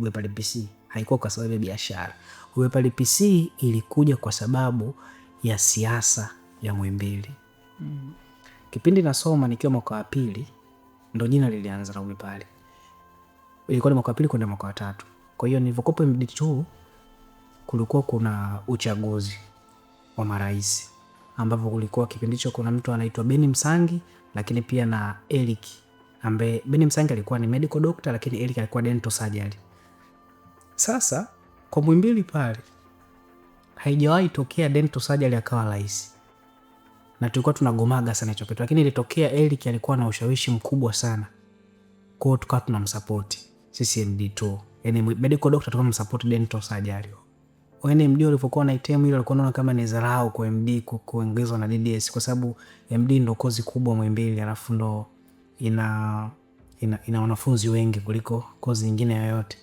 Uwepali PC. Haikuwa kwa sababu ya biashara. Uwepali PC ilikuja kwa sababu ya siasa ya Muhimbili. Kipindi nasoma nikiwa mwaka wa pili ndo jina lilianza la Uwepali. Ilikuwa ni mwaka wa pili kwenda mwaka wa tatu. Kwa hiyo nilivyokuwa MD2 kulikuwa kuna uchaguzi wa marais, ambapo kulikuwa kipindi hicho kuna mtu anaitwa Beni Msangi lakini pia na Eric, ambaye Beni Msangi alikuwa ni medical doctor lakini Eric alikuwa dental surgery. Sasa kwa Muhimbili pale haijawahi tokea dental surgery akawa rais. Na tulikuwa tunagomaga sana hicho kitu, lakini ilitokea Eric alikuwa na ushawishi mkubwa sana. Kwa hiyo tukawa tunamsupport sisi MD2. Yaani medical doctor tukamsupport dental surgery. NMD walivyokuwa na item ile walikuwa wanaona kama ni dharau kwa MD kuongezwa na DDS, kwa sababu MD ndo kozi kubwa Muhimbili, alafu ndo ina wanafunzi wengi kuliko kozi nyingine yoyote.